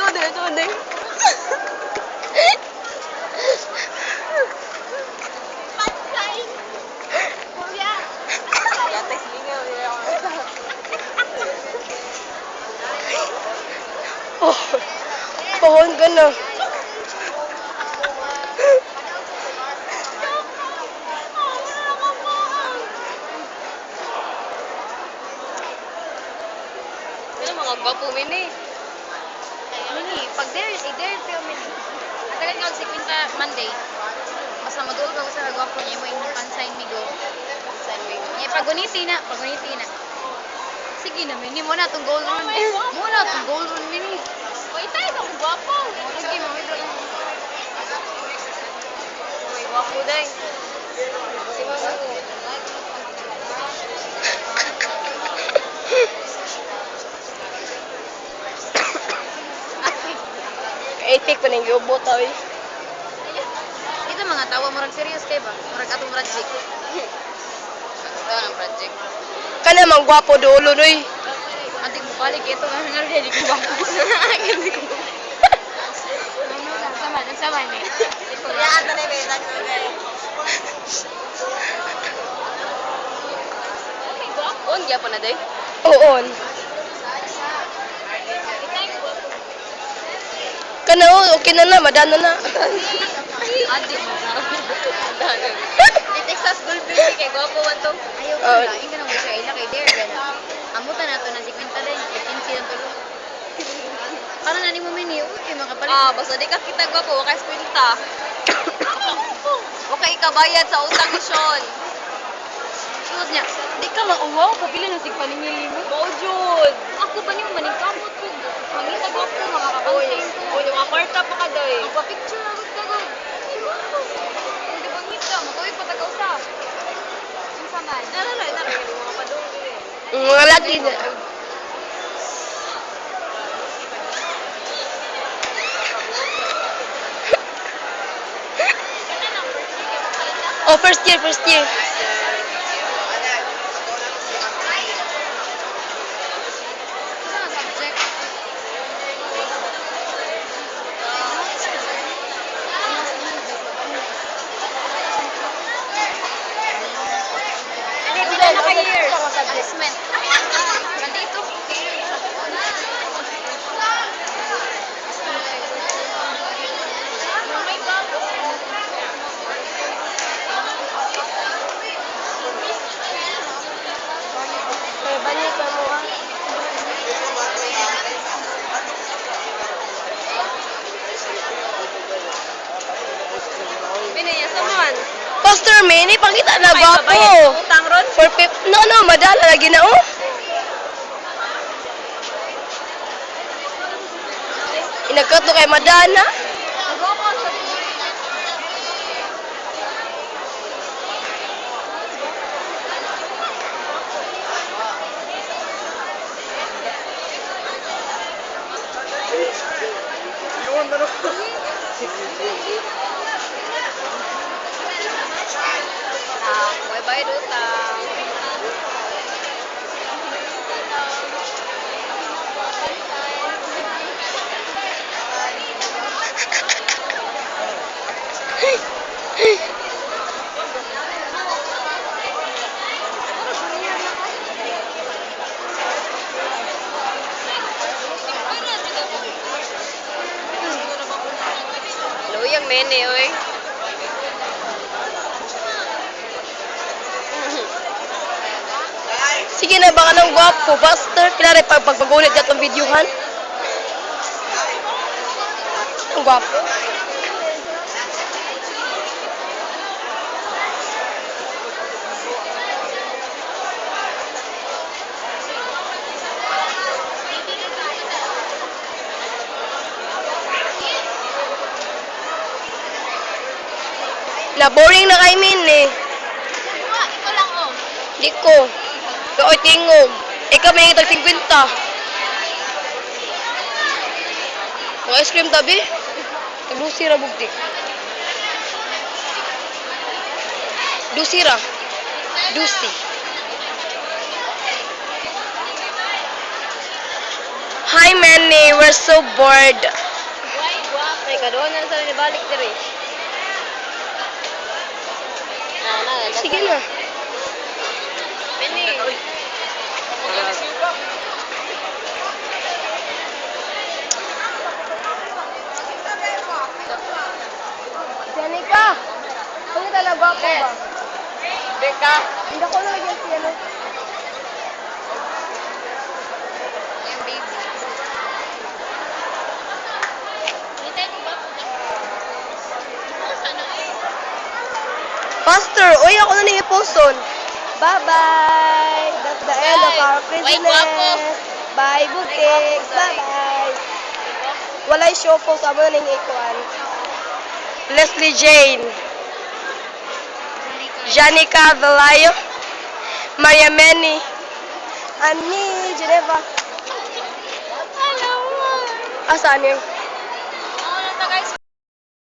Tuding. Yates lingaw. Oh, pohon ka na. Ano mga gwapo mini? Mini, pag i-dare film mini. Atagan ka si Quinta Monday. Basta maduol ka sa gwapo niya mo yung pansign migo. Saan mo Niya paguniti na. Sige na mini mo na tong gold run. Mo na tong gold run mini. Uy, tayo na kung gwapo. Sige, mamito lang. Uy, gwapo day. Si Mama. Etik pa nang giubot ay. Ito mga tawa murag serious kay ba? Murag atong project. Ito ang project. Kana mang gwapo dulo noy. Adik mo balik ito nga nga rin di ko ba. Sama ni. Kuyaan na na yung metag ko day. On, gya pa na day. Oo. Kana okay na madano na. Adik mo. Di Texas Gold Beauty kay gwapo man to. Ayaw ko Oh. na. Ingka na mo siya ila kay Dare gana. Amutan nato na si Quinta din. Kay Quincy ang tulo. Para na ni mo mini. Uy, makapalit. Basta di ka kita gwapo, kay kwinta. Okay ka bayad sa utang ni Sean. Sus niya. Di ka mauwaw. Kapila na sig paningili mo. Mo jud. Ako ba niyo maningkamot ko? Mangita ko ako. Uy, Makakabangking ko. uy, mga kwarta pa ka day. Magpa-picture agad ka gud. Hindi ba ngita? Matuwid pa taga usa. Unsa man? Naray, mga padung dire. Mga lagi na. Oh, first year. Unsa nga subject? Hindi, pila na ka years. Assessment. Nandito. Balik ka mo ah. Binaya sa man. Pastor Manny, pakita na May gwapo. babayad sa utang ron. No, madala lagi na oh. Inagkat no kay Madana. May bayad utang. Luyang mene, oy. Sige na, baka nang gwapo. Pastor, pinari pagpagulit dyan itong videohan. Ang gwapo. Na-boring na kay Min eh. Ito lang oh. Di ko. Kaoy tingog. Ikaw may tag 50. Mga ice cream tabi. Taglusi ra bugti. Dusi ra. Dusi. hi Manny. We're so bored. Why, guwapo. Ay, kadoon na sa nibalik diri. Sige na. Pini. Janika! Kung kita na gwapo ba? Beka. Hindi ko na lagyan siya no. Yung baby. Hintay ko ba? Ano eh? Faster! Uy, ako na nang iposon. Bye-bye! That's the end of our Bye, gwapo. Christmas. Bye, Bukix! Bye-bye! Walay show po sa mo na nang ikuan. Leslie Jane. Janica Velayo. Maria Meni. Ani Geneva. Asaan yun?